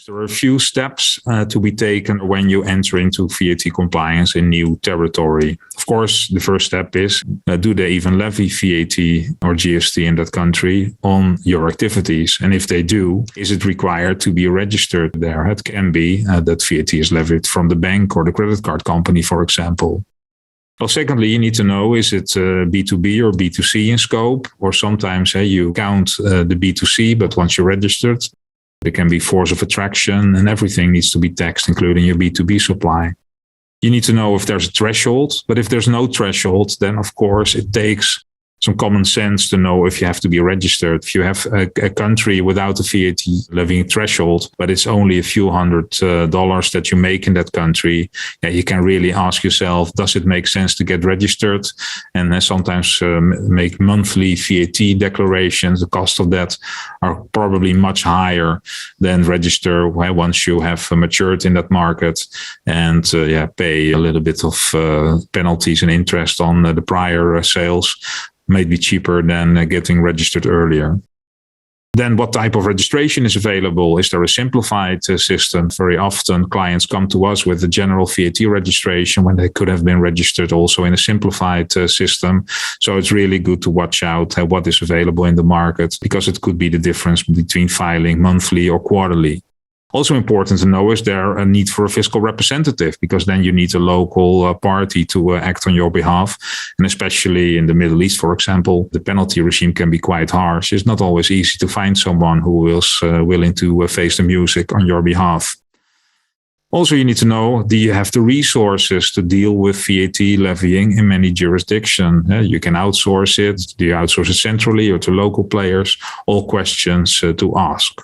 There are a few steps to be taken when you enter into VAT compliance in new territory. Of course, the first step is, do they even levy VAT or GST in that country on your activities? And if they do, is it required to be registered there? It can be that VAT is levied from the bank or the credit card company, for example. Well, secondly, you need to know, is it B2B or B2C in scope? Or sometimes you count the B2C, but once you're registered, there can be force of attraction and everything needs to be taxed, including your B2B supply. You need to know if there's a threshold, but if there's no threshold, then of course it takes some common sense to know if you have to be registered. If you have a country without a VAT levying threshold, but it's only a few $100 that you make in that country, you can really ask yourself, does it make sense to get registered? And sometimes make monthly VAT declarations. The cost of that are probably much higher than register once you have matured in that market and pay a little bit of penalties and interest on the prior sales. May be cheaper than getting registered earlier. Then what type of registration is available? Is there a simplified system? Very often clients come to us with a general VAT registration when they could have been registered also in a simplified system. So it's really good to watch out what is available in the market, because it could be the difference between filing monthly or quarterly. Also important to know, is there a need for a fiscal representative? Because then you need a local party to act on your behalf. And especially in the Middle East, for example, the penalty regime can be quite harsh. It's not always easy to find someone who is willing to face the music on your behalf. Also, you need to know, do you have the resources to deal with VAT levying in many jurisdictions? You can outsource it. Do you outsource it centrally or to local players? All questions to ask.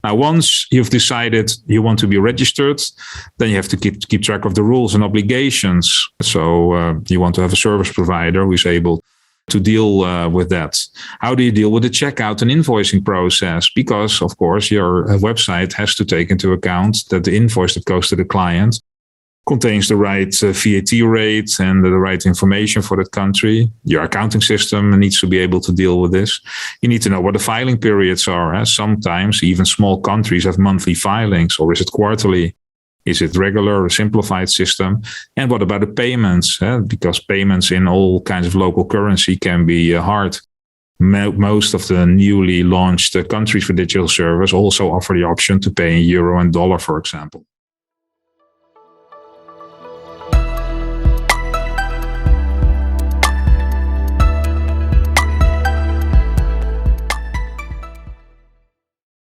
Now, once you've decided you want to be registered, then you have to keep track of the rules and obligations. So you want to have a service provider who is able to deal with that. How do you deal with the checkout and invoicing process? Because, of course, your website has to take into account that the invoice that goes to the client contains the right VAT rate and the right information for that country. Your accounting system needs to be able to deal with this. You need to know what the filing periods are. Sometimes even small countries have monthly filings, or is it quarterly? Is it regular or simplified system? And what about the payments? Because payments in all kinds of local currency can be hard. Most of the newly launched countries for digital service also offer the option to pay in euro and dollar, for example.